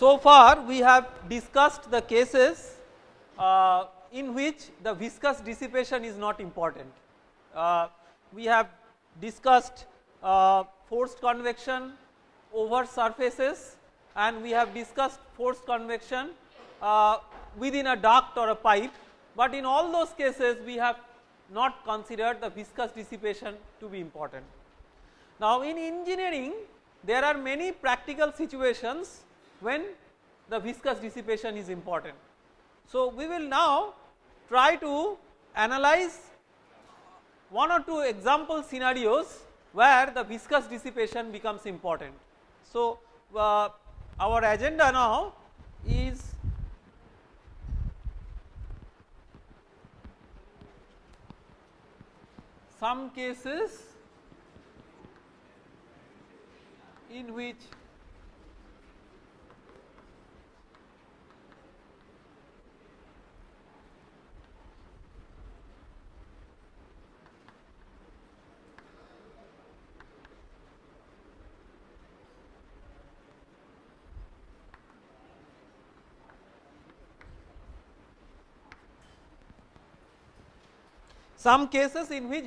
so far we have discussed the cases in which the viscous dissipation is not important. We have discussed forced convection over surfaces, and we have discussed forced convection within a duct or a pipe, but in all those cases we have not considered the viscous dissipation to be important. Now in engineering there are many practical situations when the viscous dissipation is important. So we will now try to analyze one or two example scenarios where the viscous dissipation becomes important. So our agenda now is some cases in which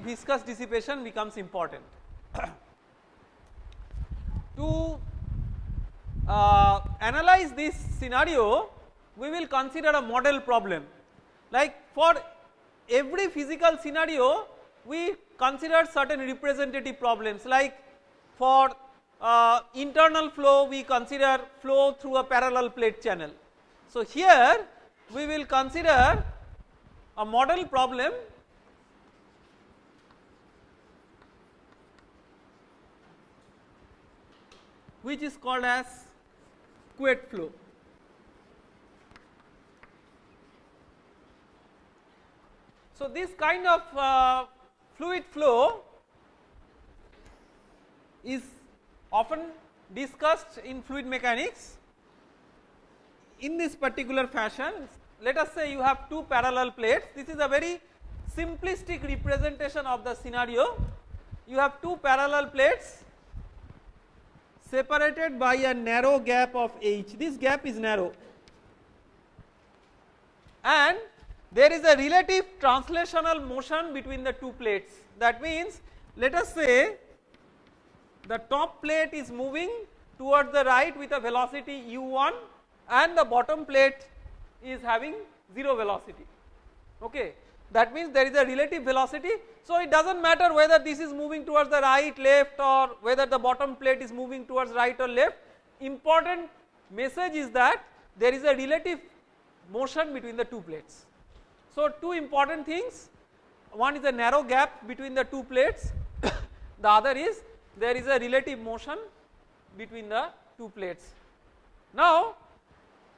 viscous dissipation becomes important. To analyze this scenario, we will consider a model problem. Like for every physical scenario we consider certain representative problems, like for internal flow we consider flow through a parallel plate channel. So here we will consider a model problem which is called as Couette flow. So this kind of fluid flow is often discussed in fluid mechanics in this particular fashion. Let us say you have two parallel plates. This is a very simplistic representation of the scenario. You have two parallel plates separated by a narrow gap of h. This gap is narrow, and there is a relative translational motion between the two plates. That means, let us say the top plate is moving towards the right with a velocity u1 and the bottom plate is having 0 velocity. Okay. That means there is a relative velocity. So it does not matter whether this is moving towards the right, left, or whether the bottom plate is moving towards right or left. Important message is that there is a relative motion between the two plates. So two important things, one is a narrow gap between the two plates, the other is there is a relative motion between the two plates. Now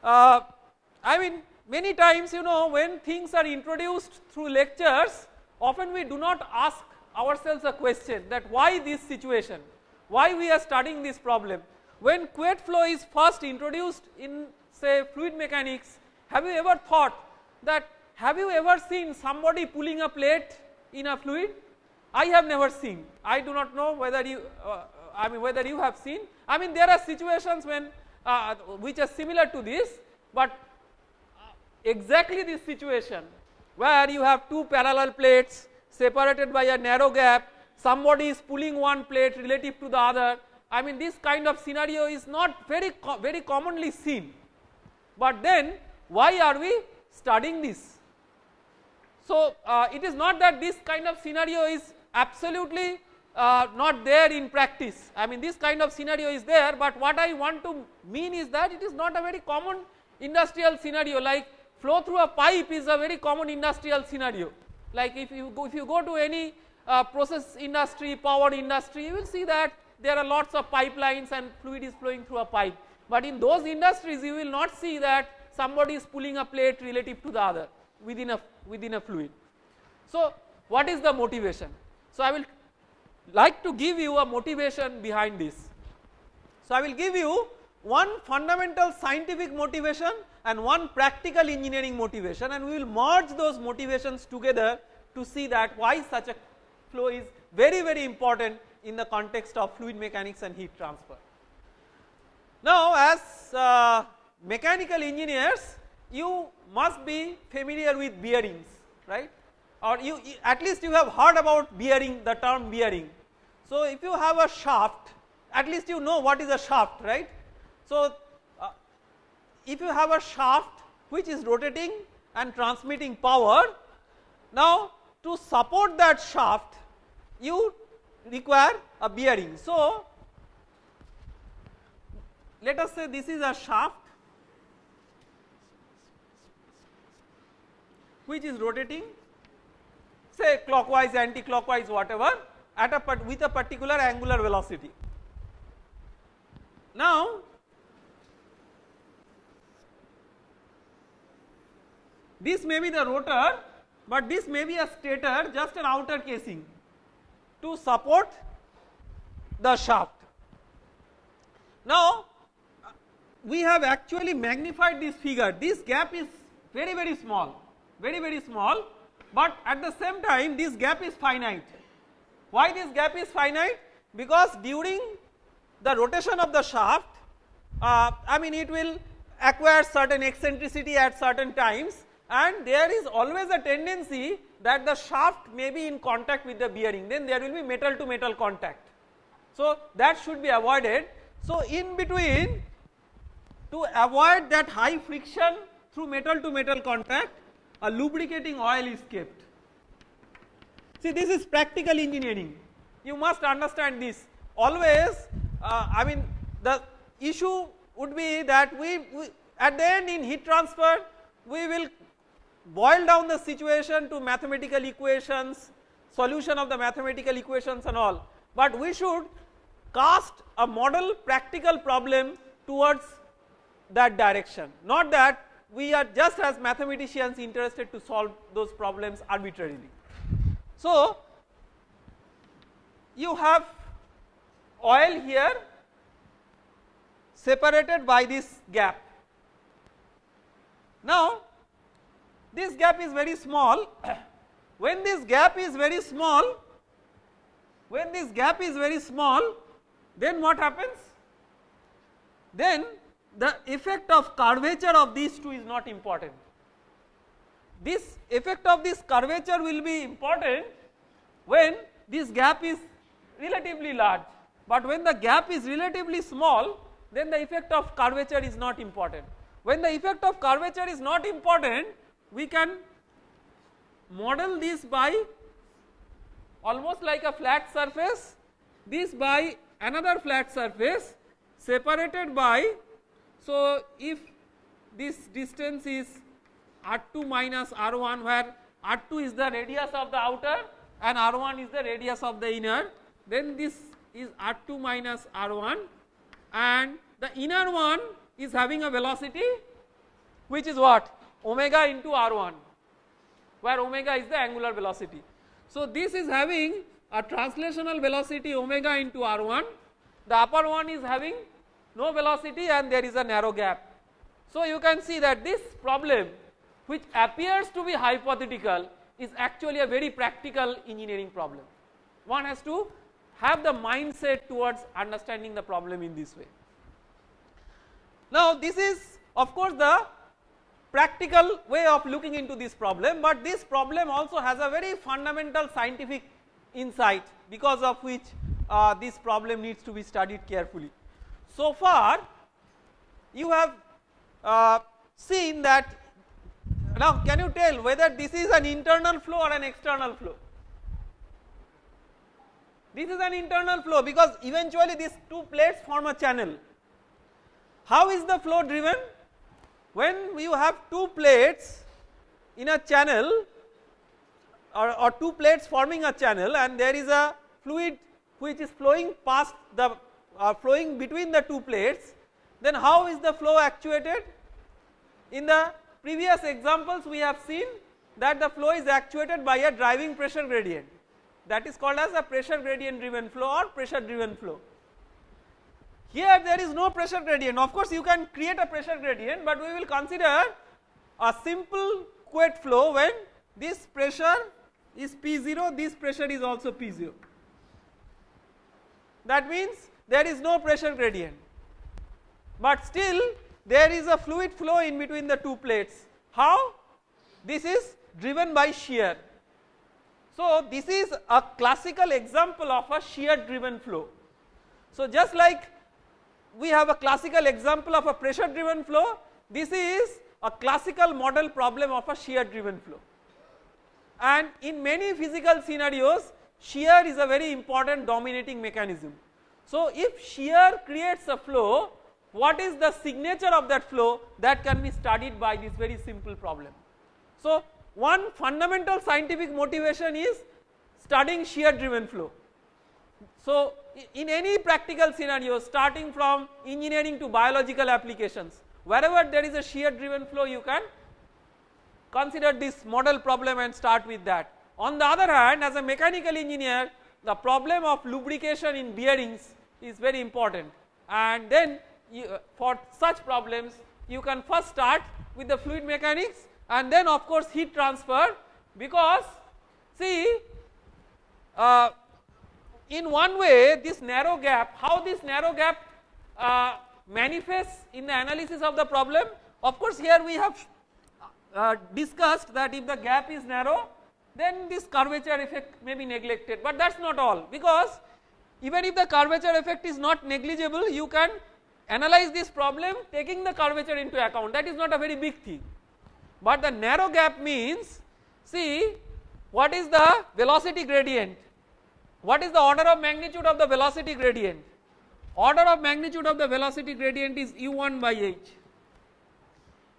I mean, many times, you know, when things are introduced through lectures, often we do not ask ourselves a question that why this situation, why we are studying this problem. When Couette flow is first introduced in say fluid mechanics, have you ever thought that, have you ever seen somebody pulling a plate in a fluid? I have never seen. I do not know whether you whether you have seen. I mean, there are situations when which are similar to this, but exactly this situation where you have two parallel plates separated by a narrow gap, somebody is pulling one plate relative to the other. I mean, this kind of scenario is not very commonly seen, but then why are we studying this? So it is not that this kind of scenario is absolutely not there in practice. I mean, this kind of scenario is there, but what I want to mean is that it is not a very common industrial scenario. Like flow through a pipe is a very common industrial scenario. Like if you go to any process industry, power industry, you will see that there are lots of pipelines and fluid is flowing through a pipe. But in those industries, you will not see that somebody is pulling a plate relative to the other within a fluid. So what is the motivation? So I will like to give you a motivation behind this. So I will give you one fundamental scientific motivation and one practical engineering motivation, and we will merge those motivations together to see that why such a flow is very important in the context of fluid mechanics and heat transfer. Now, as mechanical engineers, you must be familiar with bearings, right, or you at least you have heard about bearing, the term bearing. So if you have a shaft, at least you know what is a shaft, right. So if you have a shaft which is rotating and transmitting power, now to support that shaft you require a bearing. So let us say this is a shaft which is rotating, say clockwise, anti-clockwise, whatever, at a with a particular angular velocity. Now this may be the rotor, but this may be a stator, just an outer casing to support the shaft. Now we have actually magnified this figure. This gap is very, very small, very, very small, but at the same time this gap is finite. Why this gap is finite? Because during the rotation of the shaft, I mean it will acquire certain eccentricity at certain times, and there is always a tendency that the shaft may be in contact with the bearing, then there will be metal to metal contact. So that should be avoided. So in between, to avoid that high friction through metal to metal contact, a lubricating oil is kept. See, this is practical engineering, you must understand this. Always I mean the issue would be that we at the end in heat transfer we will boil down the situation to mathematical equations, solution of the mathematical equations and all, but we should cast a model practical problem towards that direction, not that we are just as mathematicians interested to solve those problems arbitrarily. So you have oil here separated by this gap. Now this gap is very small. When this gap is very small, then what happens? Then the effect of curvature of these two is not important. This effect of this curvature will be important when this gap is relatively large, but when the gap is relatively small, then the effect of curvature is not important. When the effect of curvature is not important, we can model this by almost like a flat surface, this by another flat surface separated by, so if this distance is R2 minus R1, where R2 is the radius of the outer and R1 is the radius of the inner, then this is R2 minus R1, and the inner one is having a velocity which is what? Omega into R1, where omega is the angular velocity. So this is having a translational velocity omega into R1, the upper one is having no velocity and there is a narrow gap. So you can see that this problem, which appears to be hypothetical, is actually a very practical engineering problem. One has to have the mindset towards understanding the problem in this way. Now this is of course the practical way of looking into this problem, but this problem also has a very fundamental scientific insight, because of which this problem needs to be studied carefully. So far you have seen that. Now can you tell whether this is an internal flow or an external flow? This is an internal flow, because eventually these two plates form a channel. How is the flow driven? When you have two plates in a channel, or two plates forming a channel, and there is a fluid which is flowing past the flowing between the two plates, then how is the flow actuated? In the previous examples we have seen that the flow is actuated by a driving pressure gradient, that is called as a pressure gradient driven flow or pressure driven flow. Here there is no pressure gradient. Of course you can create a pressure gradient, but we will consider a simple quiet flow when this pressure is P0, this pressure is also P0. That means there is no pressure gradient, but still there is a fluid flow in between the two plates. How? This is driven by shear. So this is a classical example of a shear driven flow. So just like we have a classical example of a pressure driven flow, this is a classical model problem of a shear driven flow. And in many physical scenarios, shear is a very important dominating mechanism. So if shear creates a flow, what is the signature of that flow, that can be studied by this very simple problem. So one fundamental scientific motivation is studying shear driven flow. So in any practical scenario, starting from engineering to biological applications, wherever there is a shear driven flow, you can consider this model problem and start with that. On the other hand, as a mechanical engineer, the problem of lubrication in bearings is very important, and then for such problems you can first start with the fluid mechanics and then of course heat transfer, because see in one way this narrow gap, how this narrow gap manifests in the analysis of the problem. Of course here we have discussed that if the gap is narrow, then this curvature effect may be neglected, but that is not all, because even if the curvature effect is not negligible, you can analyze this problem taking the curvature into account. That is not a very big thing, but the narrow gap means, see what is the velocity gradient, what is the order of magnitude of the velocity gradient. Order of magnitude of the velocity gradient is u1 by h,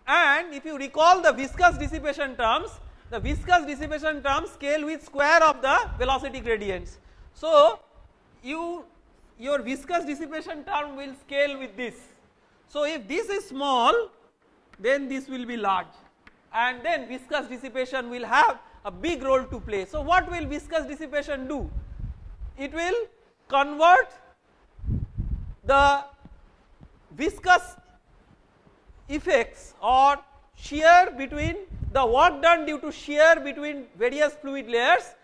and if you recall the viscous dissipation terms, the viscous dissipation terms scale with square of the velocity gradients. So your viscous dissipation term will scale with this. So if this is small, then this will be large, and then viscous dissipation will have a big role to play. So what will viscous dissipation do? It will convert the viscous effects or shear between the work done due to shear between various fluid layers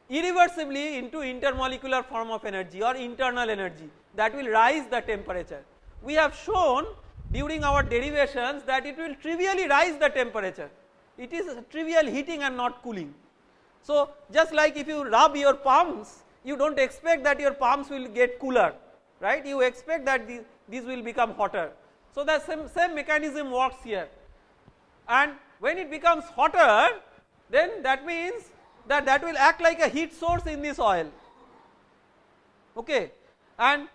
irreversibly into intermolecular form of energy or internal energy that will rise the temperature. We have shown during our derivations that it will trivially rise the temperature. It is trivial heating and not cooling. So just like if you rub your palms, you do not expect that your palms will get cooler, right? You expect that these will become hotter. So the same mechanism works here, and when it becomes hotter, then that means that will act like a heat source in this oil, okay, and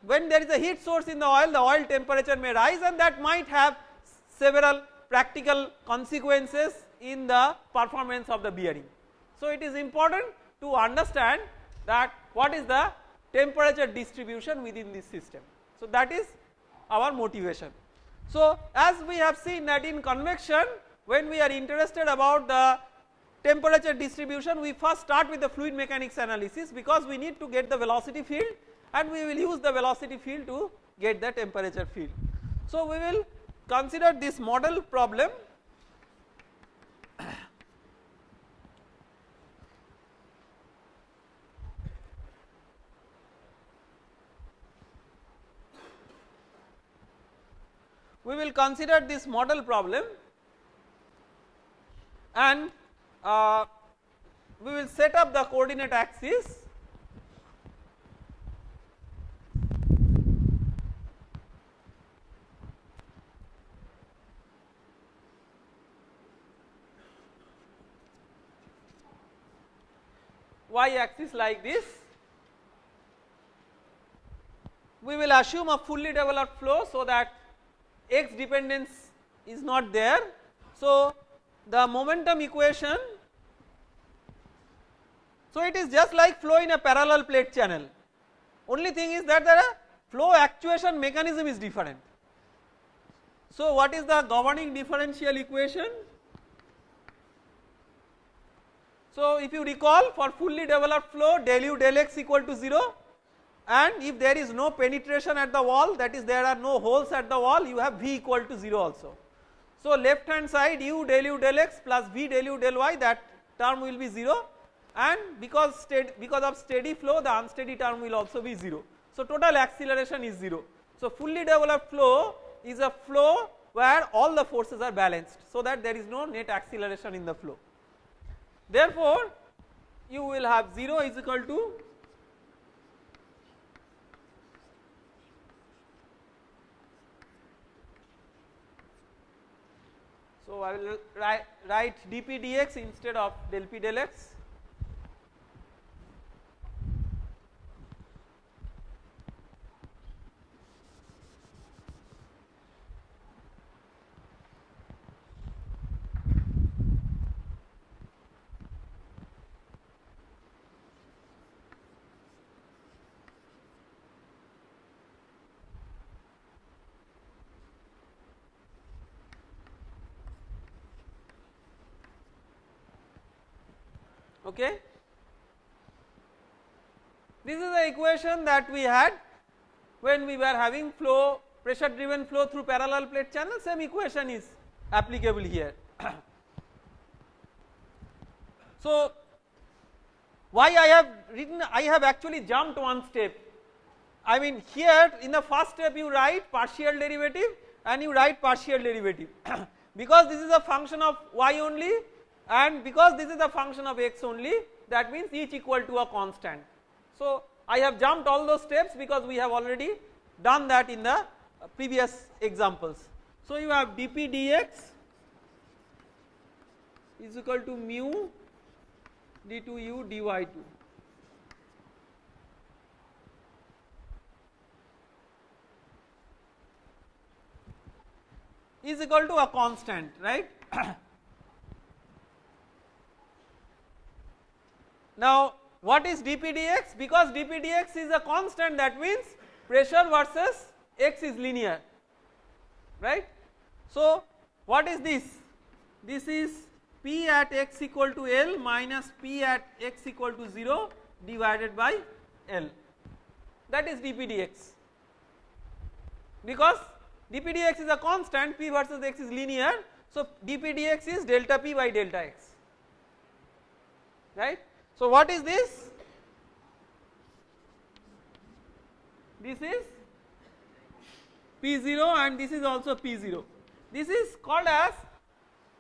when there is a heat source in the oil temperature may rise, and that might have several practical consequences in the performance of the bearing. So it is important to understand that what is the temperature distribution within this system. So that is our motivation. So as we have seen that in convection, when we are interested about the temperature distribution, we first start with the fluid mechanics analysis, because we need to get the velocity field, and we will use the velocity field to get the temperature field. So we will consider this model problem. We will consider this model problem, and we will set up the coordinate axis. Y axis like this. We will assume a fully developed flow so that x dependence is not there. So the momentum equation, so it is just like flow in a parallel plate channel, only thing is that the flow actuation mechanism is different. So what is the governing differential equation? So if you recall, for fully developed flow, del u del x equal to 0, and if there is no penetration at the wall, that is there are no holes at the wall, you have V equal to 0 also. So left hand side u del x plus V del u del y, that term will be 0, and because of steady flow, the unsteady term will also be 0. So total acceleration is 0. So fully developed flow, is a flow where all the forces are balanced, so that there is no net acceleration in the flow. Therefore, you will have 0 is equal to so I will write dp dx instead of del p del x. Okay. This is the equation that we had when we were having flow, pressure driven flow through parallel plate channel. Same equation is applicable here. So, why I have written, I have actually jumped one step. I mean, here in the first step you write partial derivative and you write partial derivative because this is a function of y only, and because this is a function of x only, that means each equal to a constant. So, I have jumped all those steps because we have already done that in the previous examples. So, you have dp dx is equal to mu d2u dy2 is equal to a constant, right. Now, what is dp dx? Because dp dx is a constant, that means pressure versus x is linear, right. So, what is this? This is P at x equal to L minus P at x equal to 0 divided by L, that is dp dx. Because dp dx is a constant, P versus x is linear, so dp dx is delta P by delta x, right. So, what is this? This is P0 and this is also P0. This is called as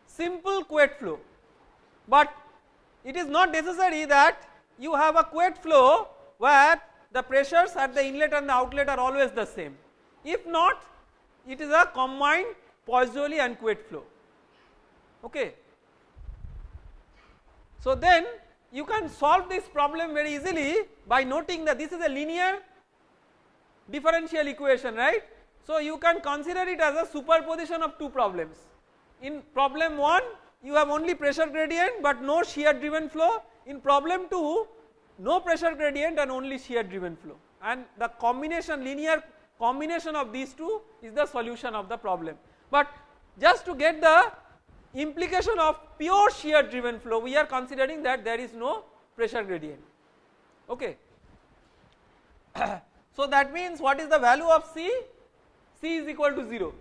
simple Couette flow, but it is not necessary that you have a Couette flow where the pressures at the inlet and the outlet are always the same. If not, it is a combined Poiseuille and Couette flow. Okay. So, then you can solve this problem very easily by noting that this is a linear differential equation, right. So, you can consider it as a superposition of two problems. In problem 1 you have only pressure gradient but no shear driven flow, in problem 2 no pressure gradient and only shear driven flow, and the combination, linear combination of these two is the solution of the problem. But just to get the implication of pure shear driven flow, we are considering that there is no pressure gradient. Okay. So, that means what is the value of C? C is equal to 0.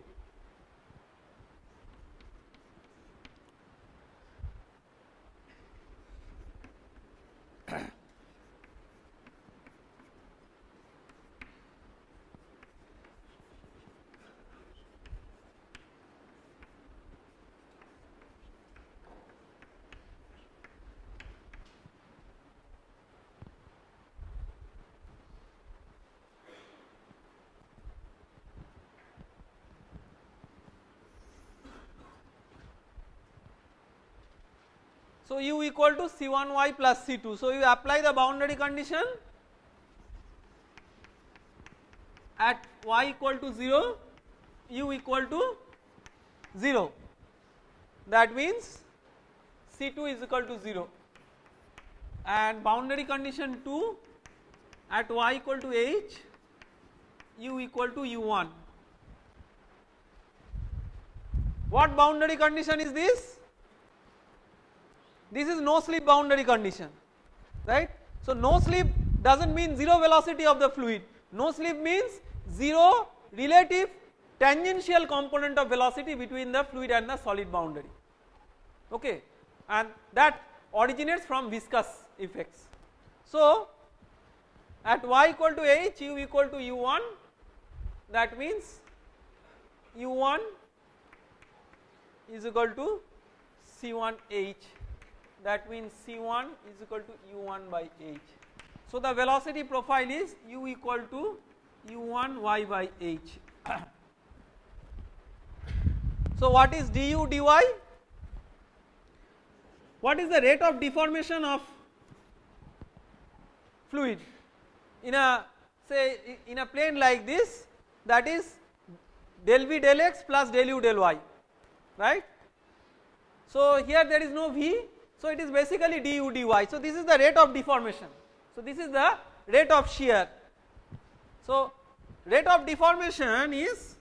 So, u equal to C1y plus C2. So, you apply the boundary condition at y equal to 0, u equal to 0, that means C2 is equal to 0, and boundary condition 2 at y equal to h, u equal to u1. What boundary condition is this? This is no slip boundary condition, right. So, no slip does not mean 0 velocity of the fluid, no slip means 0 relative tangential component of velocity between the fluid and the solid boundary, okay, and that originates from viscous effects. So, at y equal to h, u equal to u1, that means U1 is equal to C1H, that means C1 is equal to U1 by H. So the velocity profile is U equal to U1 Y by H. So what is du dy? What is the rate of deformation of fluid in a, say in a plane like this, that is del v del x plus del u del y, right. So here there is no v, so it is basically du dy. So this is the rate of deformation. So this is the rate of shear. So rate of deformation is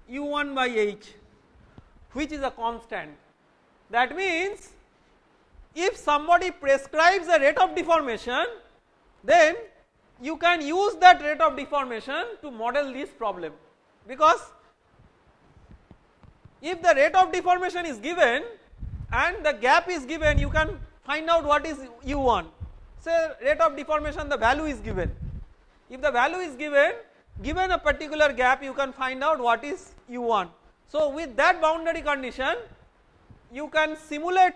U1 by H, which is a constant. That means if somebody prescribes a rate of deformation, then you can use that rate of deformation to model this problem, because if the rate of deformation is given and the gap is given, you can find out what is U1. Say rate of deformation, the value is given. If the value is given a particular gap, you can find out what is U1. So with that boundary condition, you can simulate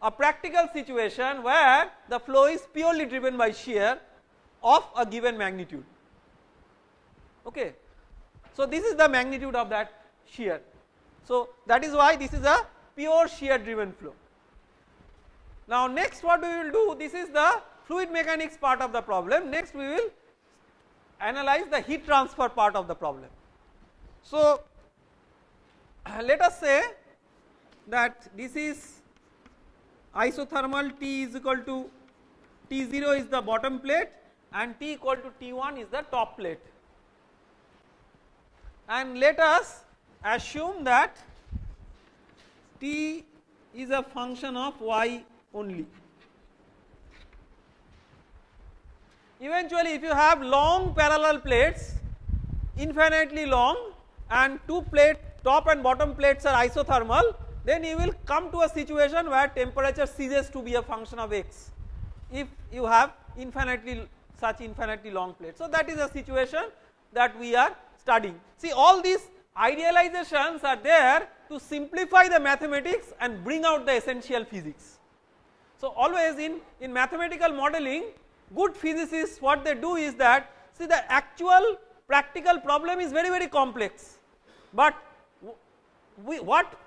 a practical situation where the flow is purely driven by shear of a given magnitude. Okay. So this is the magnitude of that shear. So that is why this is a pure shear driven flow. Now next what we will do, this is the fluid mechanics part of the problem. Next we will analyze the heat transfer part of the problem. So let us say that this is isothermal, T is equal to T0 is the bottom plate and T equal to T1 is the top plate, and let us assume that T is a function of y only. Eventually if you have long parallel plates, infinitely long, and two plate top and bottom plates are isothermal, then you will come to a situation where temperature ceases to be a function of x if you have such infinitely long plates. So that is a situation that we are studying. See, all these idealizations are there to simplify the mathematics and bring out the essential physics. So always in mathematical modeling, good physicists, what they do is that, see, the actual practical problem is very complex, but what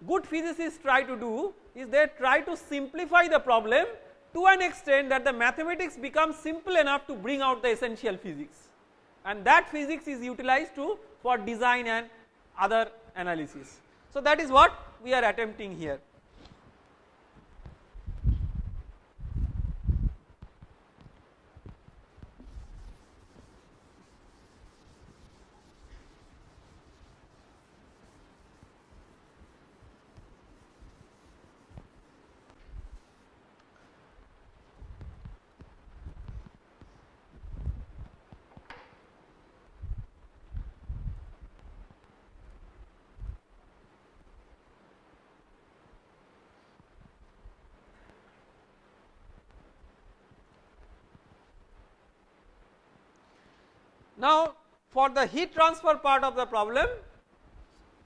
good physicists try to do is they try to simplify the problem to an extent that the mathematics becomes simple enough to bring out the essential physics, and that physics is utilized for design and other analysis. So that is what we are attempting here. Now for the heat transfer part of the problem,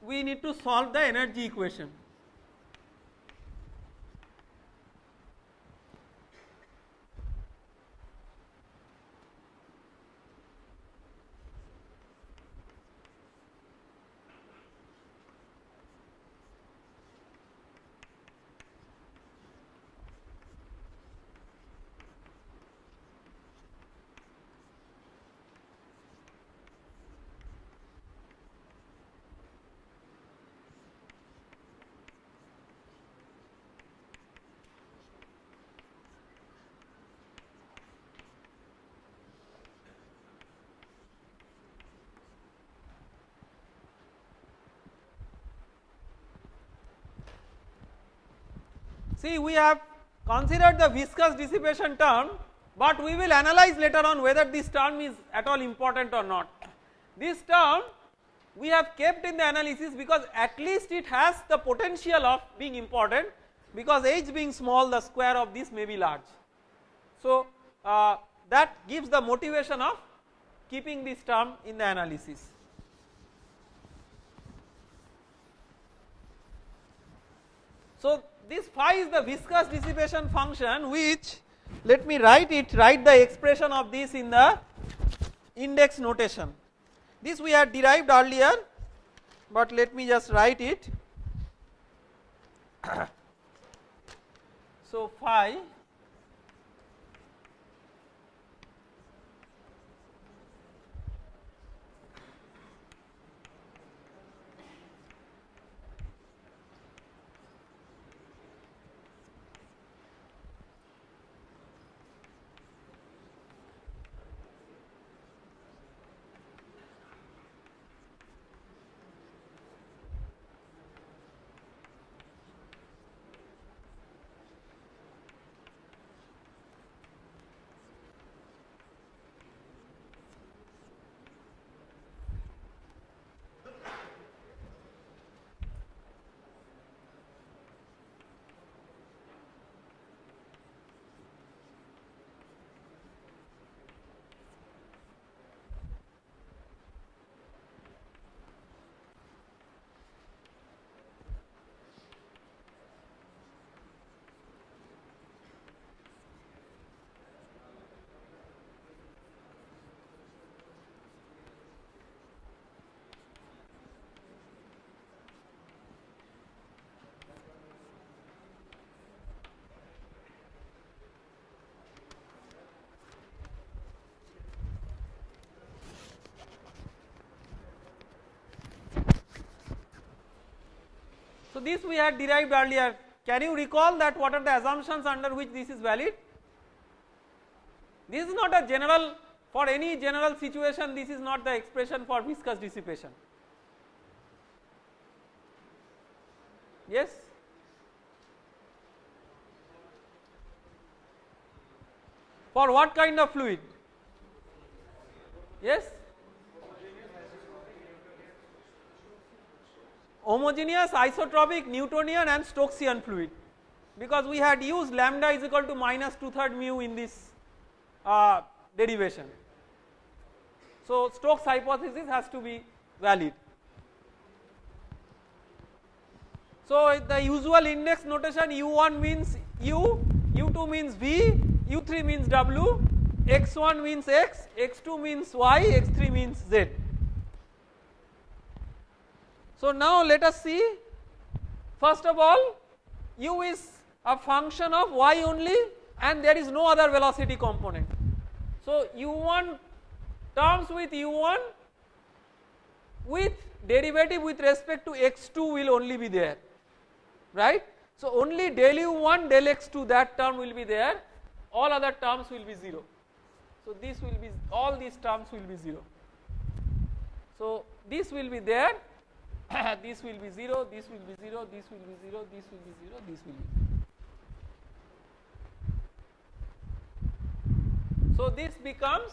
we need to solve the energy equation. See, we have considered the viscous dissipation term, but we will analyze later on whether this term is at all important or not. This term we have kept in the analysis because at least it has the potential of being important, because h being small, the square of this may be large. So that gives the motivation of keeping this term in the analysis. So this phi is the viscous dissipation function, which, let me write the expression of this in the index notation. This we had derived earlier, but let me just write it. So phi So this we had derived earlier. Can you recall that what are the assumptions under which this is valid? This is not a general, for any general situation, this is not the expression for viscous dissipation. Yes? For what kind of fluid? Yes? Homogeneous, isotropic, Newtonian and Stokesian fluid, because we had used lambda is equal to minus 2/3 mu in this derivation. So Stokes hypothesis has to be valid. So the usual index notation, U1 means U, U2 means V, U3 means W, X1 means X, X2 means Y, X3 means Z. So now let us see, first of all, U is a function of Y only and there is no other velocity component. So U1 terms with U1 with derivative with respect to X2 will only be there, right. So only del U1 del X2, that term will be there, all other terms will be 0. So this will be, all these terms will be 0. So this will be there. This will be 0, this will be 0, this will be 0, this will be 0, this will be 0. So this becomes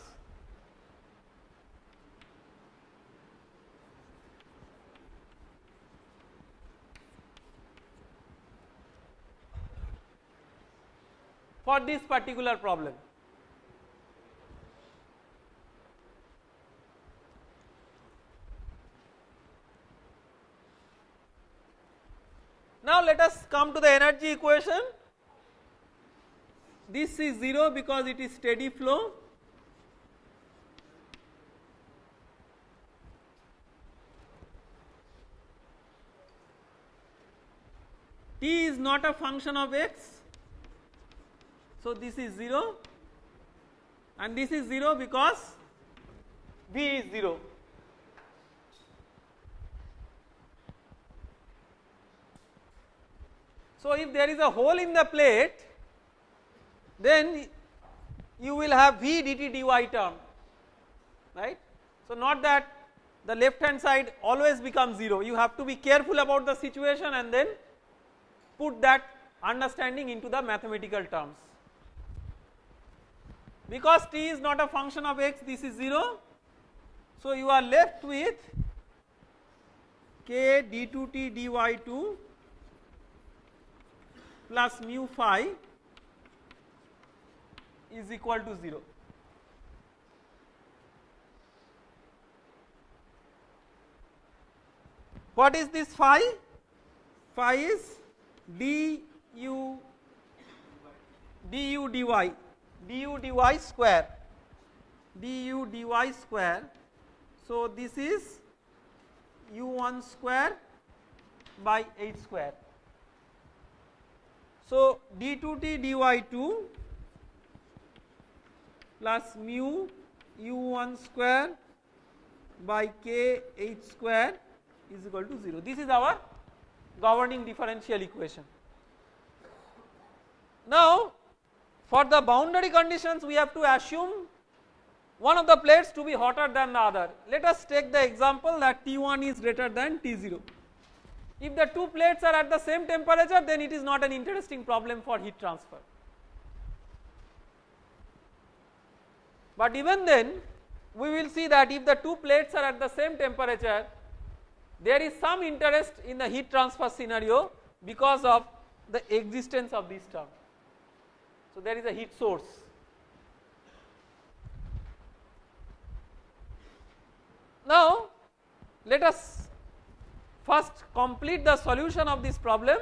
for this particular problem. Now let us come to the energy equation. This is 0 because it is steady flow. T is not a function of x, so this is 0 and this is 0 because V is 0. So if there is a hole in the plate, then you will have V dt dy term, right. So not that the left hand side always becomes 0, you have to be careful about the situation and then put that understanding into the mathematical terms. Because T is not a function of x, this is 0, so you are left with k d2t dy2 plus mu phi is equal to 0. What is this phi? Phi is du dy square, du dy square. So this is u1 square by h square. So d2t dy2 plus mu u1 square by k h square is equal to 0. This is our governing differential equation. Now for the boundary conditions we have to assume one of the plates to be hotter than the other. Let us take the example that T1 is greater than T0. If the two plates are at the same temperature, then it is not an interesting problem for heat transfer. But even then we will see that if the two plates are at the same temperature, there is some interest in the heat transfer scenario because of the existence of this term. So there is a heat source. Now let us first complete the solution of this problem.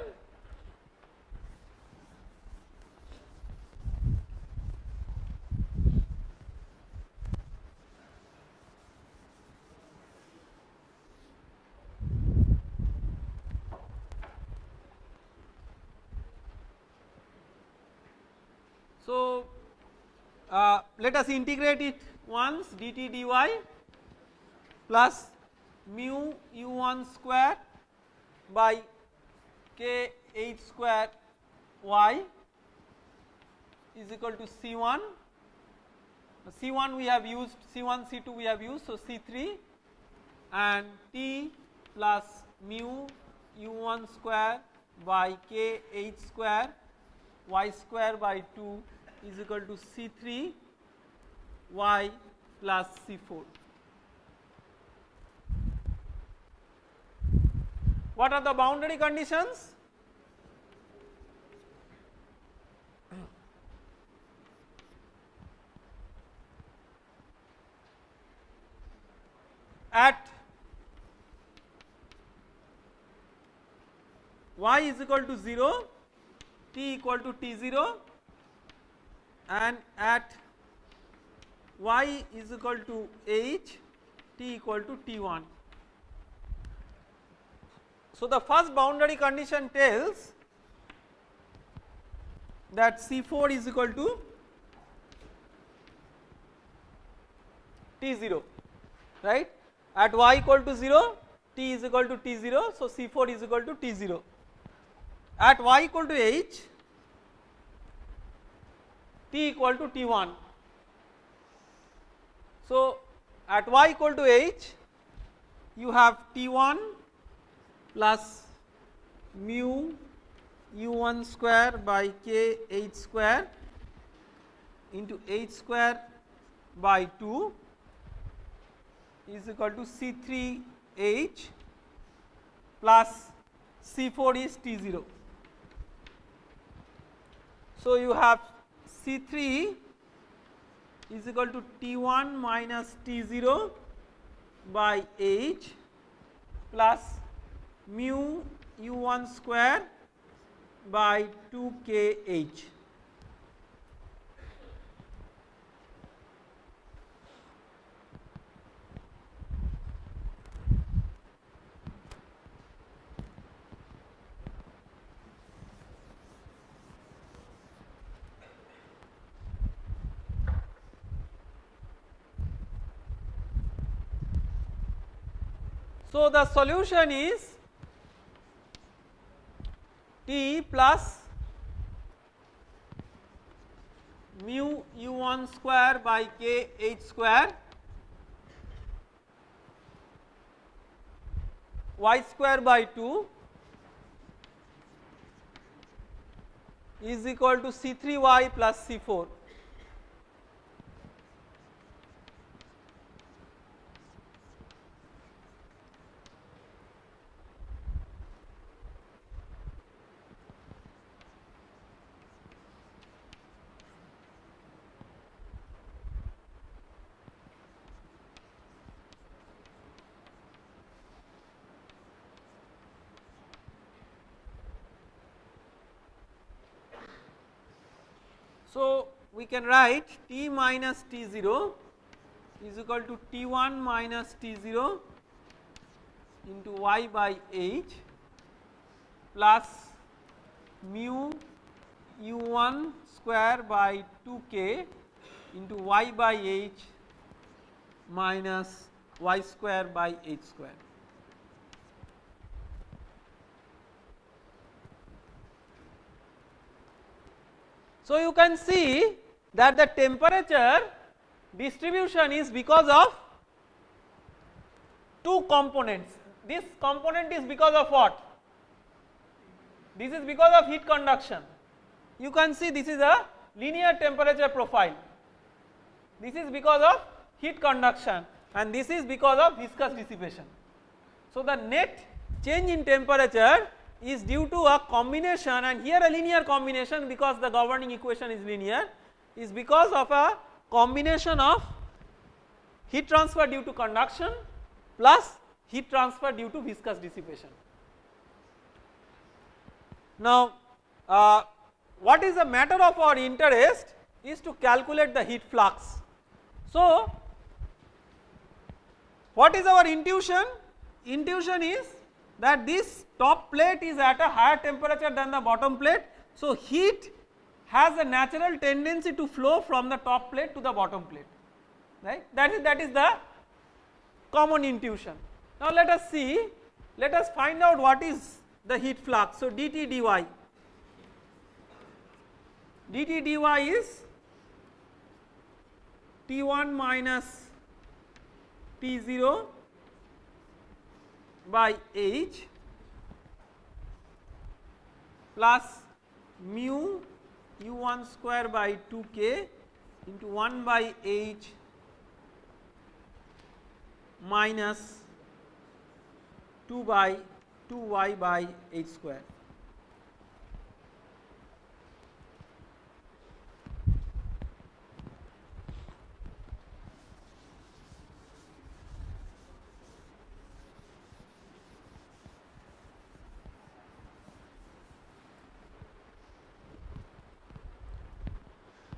So let us integrate it once, dt dy plus mu u1 square by k h square y is equal to C1. C1 we have used, C1 C2 we have used, so C3, and T plus mu u1 square by k h square y square by 2 is equal to C3 y plus C4. What are the boundary conditions? At y is equal to 0, t equal to t0, and at y is equal to h, t equal to t1. So the first boundary condition tells that C4 is equal to T0, right? At y equal to 0, T is equal to T0, so C4 is equal to T0. At y equal to h, T equal to T1. So at y equal to h, you have T1 plus mu u1 square by k h square into h square by 2 is equal to C3 h plus C4 is T0. So you have C3 is equal to T1 minus T0 by h plus mu u1 square by 2kh. So the solution is T plus mu u1 square by k h square y square by 2 is equal to C3y plus C4. So we can write T minus T0 is equal to T1 minus T0 into y by h plus mu u1 square by 2k into y by h minus y square by h square. So you can see that the temperature distribution is because of two components. This component is because of what? This is because of heat conduction. You can see this is a linear temperature profile. This is because of heat conduction and this is because of viscous dissipation. So the net change in temperature is due to a combination, and here a linear combination because the governing equation is linear, is because of a combination of heat transfer due to conduction plus heat transfer due to viscous dissipation. Now what is the matter of our interest is to calculate the heat flux. So what is our intuition? Intuition is that this top plate is at a higher temperature than the bottom plate. So heat has a natural tendency to flow from the top plate to the bottom plate, right. That is the common intuition. Now let us see, let us find out what is the heat flux. So dt dy, dt dy is T1 minus T0 by h plus mu u1 square by 2k into 1 by h minus 2y by h square.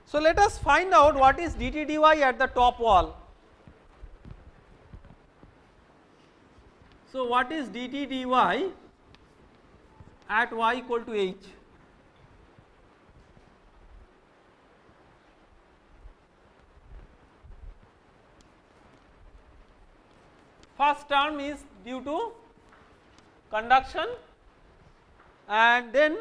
So let us find out what is dt dy at the top wall. So what is dt dy at y equal to h? First term is due to conduction and then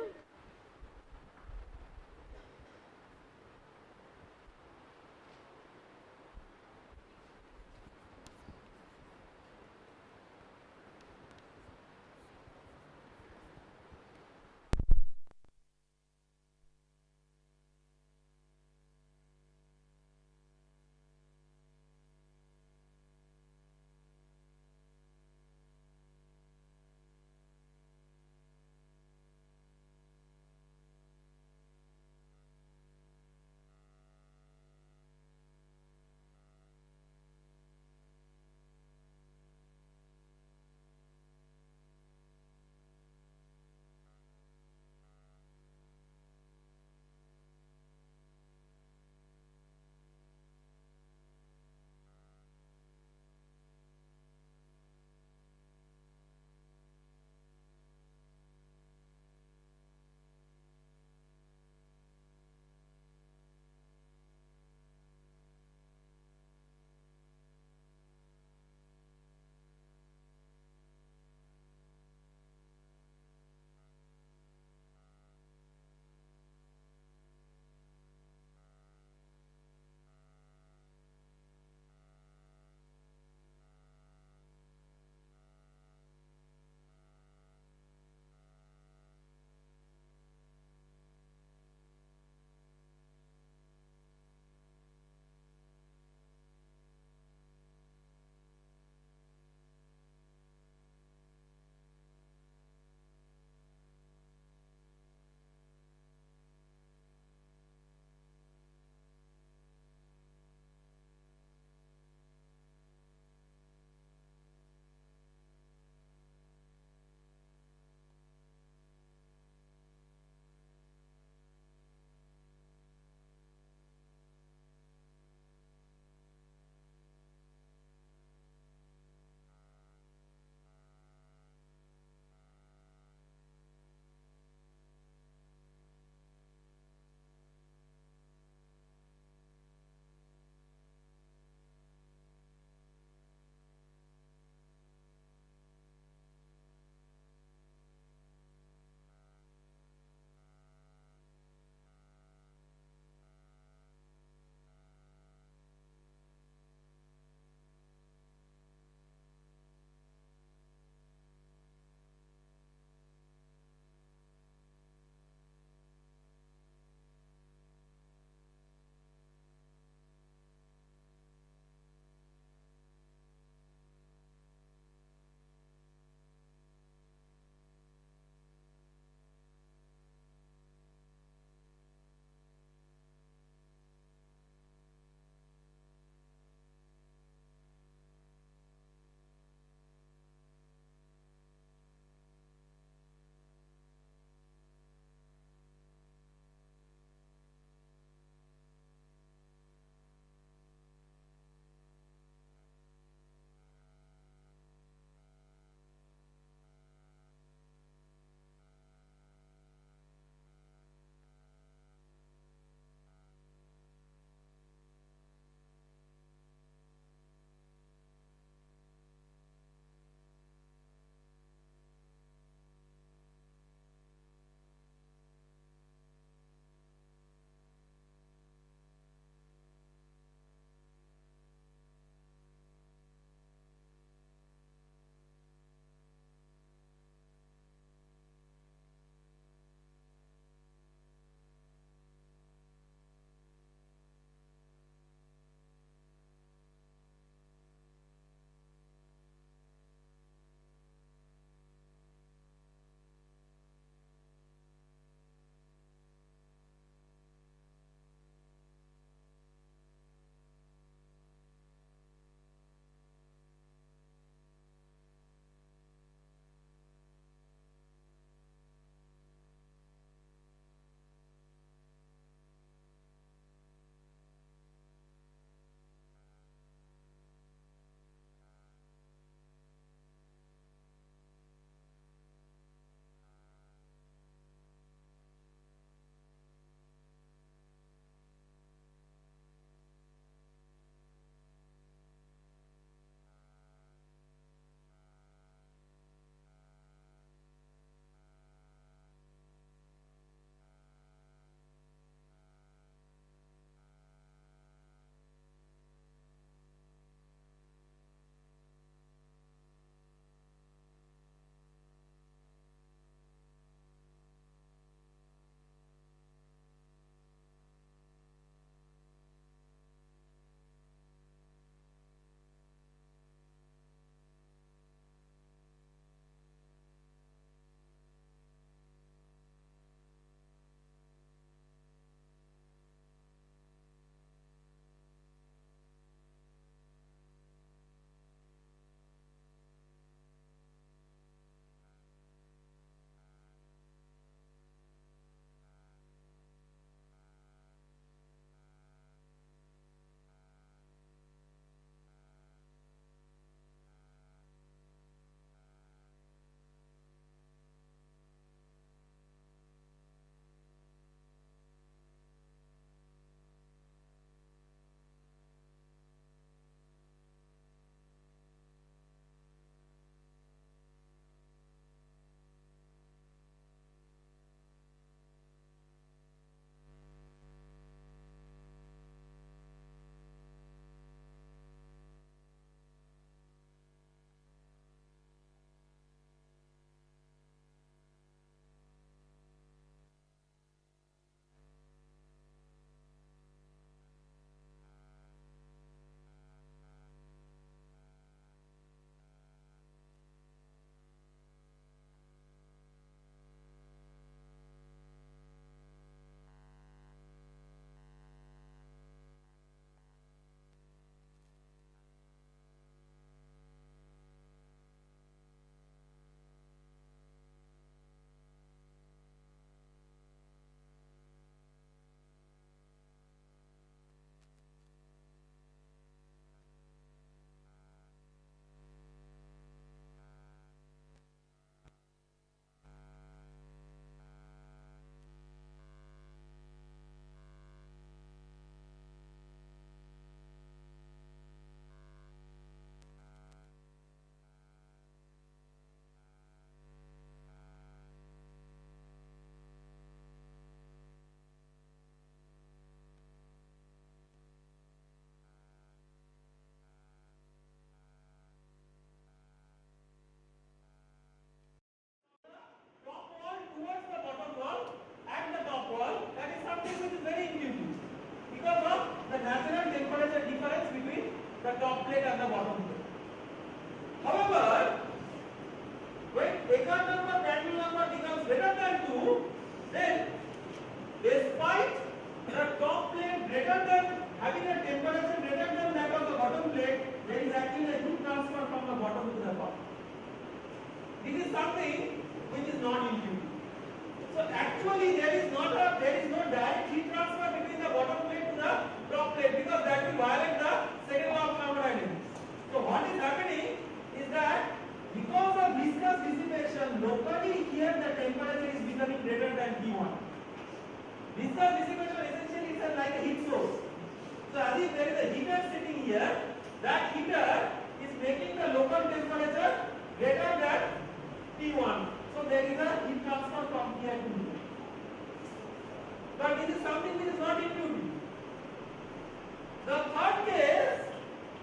something which is non-intuitive. So actually there is no direct heat transfer between the bottom plate to the top plate, because that will violate the second law of thermodynamics. So what is happening is that because of viscous dissipation, locally here the temperature is becoming greater than T1. Viscous dissipation essentially is like a heat source. So as if there is a heater sitting here, that heater is making the local temperature greater than T1. So there is a heat transfer from here to here. But this is something which is not intuitive. The third case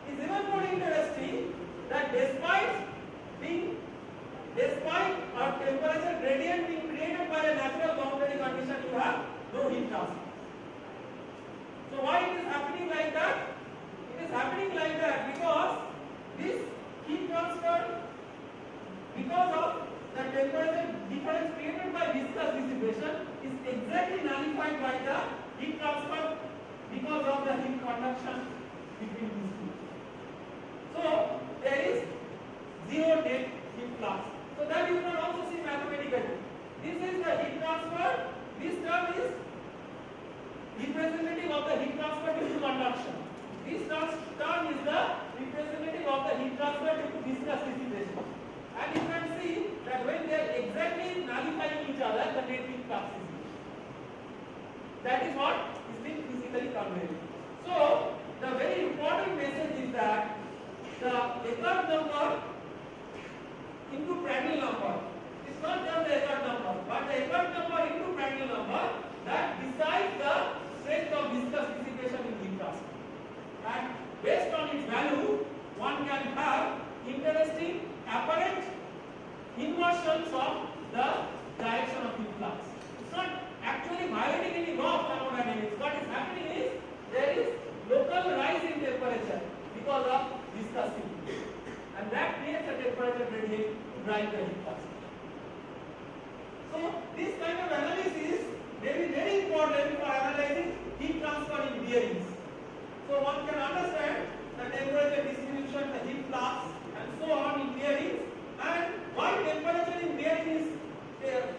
is even more interesting, that despite a temperature gradient being created by a natural boundary condition, you have no heat transfer. So why it is happening like that? It is happening like that because this heat transfer, because of the temperature difference created by viscous dissipation, is exactly nullified by the heat transfer because of the heat conduction between these two. So there is zero net heat flux. So that you can also see mathematically. This is the heat transfer. This term is representative of the heat transfer due to conduction. This term is the representative of the heat transfer due to viscous dissipation. And you can see that when they are exactly nullifying each other, the net heat flux is zero. That is what is being physically conveyed. So the very important message is that the Eckert number into Prandtl number is not just the Eckert number, but the Eckert number into Prandtl number that decides the strength of viscous dissipation in heat transfer. And based on its value, one can have interesting apparent inversions of the direction of heat flux. It's not actually violating any law of thermodynamics. What is happening is there is local rise in temperature because of viscosity, and that creates a temperature gradient to drive the heat flux. So this kind of analysis may be very important for analyzing heat transfer in bearings. So one can understand the temperature distribution, the heat flux, and so on in bearings, and why temperature in bearing is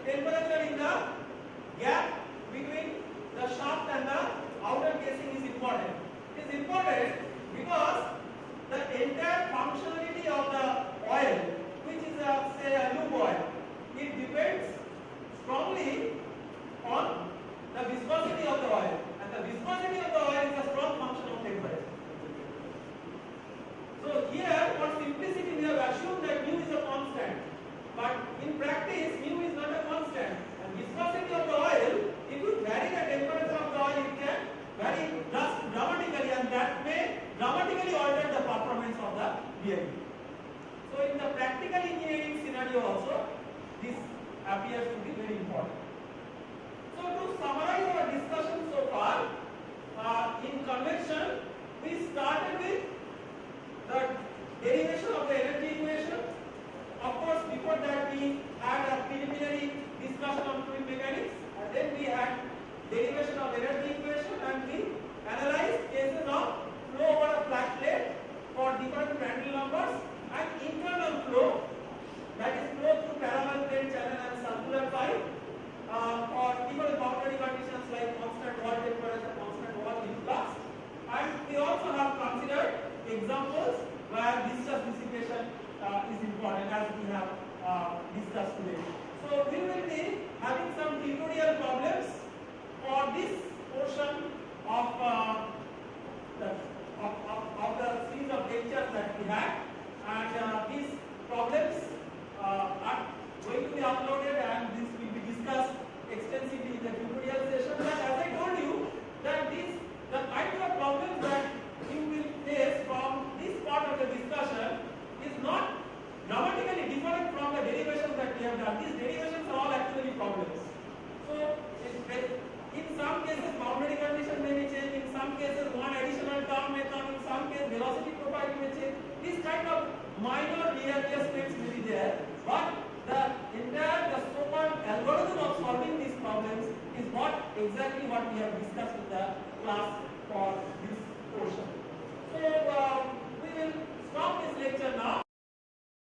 temperature in the gap between the shaft and the outer casing is important. It is important because the entire functionality of the oil, which is say a lube oil, it depends strongly on the viscosity of the oil, and the viscosity of the oil is a strong function of temperature. So here for simplicity we have assumed that mu is a constant, but in practice mu is not a constant, and viscosity of the oil, if you vary the temperature of the oil, it can vary dramatically, and that may dramatically alter the performance of the bearing. So in the practical engineering scenario also, this appears to be very important. So to summarize our discussion so far, in convection we started with the derivation of the energy equation. Of course, before that we had a preliminary discussion on fluid mechanics, and then we had derivation of energy equation, and we analyzed cases of flow over a flat plate for different Prandtl numbers, and internal flow, that is flow through parallel plate, channel and circular pipe, for different boundary conditions like constant wall temperature, constant wall heat flux. And we also have considered examples where viscous dissipation is important, as we have discussed today. So we will be having some tutorial problems for this portion of the series of lectures that we had, and these problems are going to be uploaded, and this will be discussed extensively in the tutorial session. But as I told you, that the kinds of problems that you will face from this part of the discussion is not dramatically different from the derivations that we have done. These derivations are all actually problems. So in some cases boundary condition may be changed, in some cases one additional term may come, in some cases velocity profile may change. These kind of minor readjustments will be there, but the so-called algorithm of solving these problems is exactly what we have discussed in the class for this portion. So we will stop this lecture now.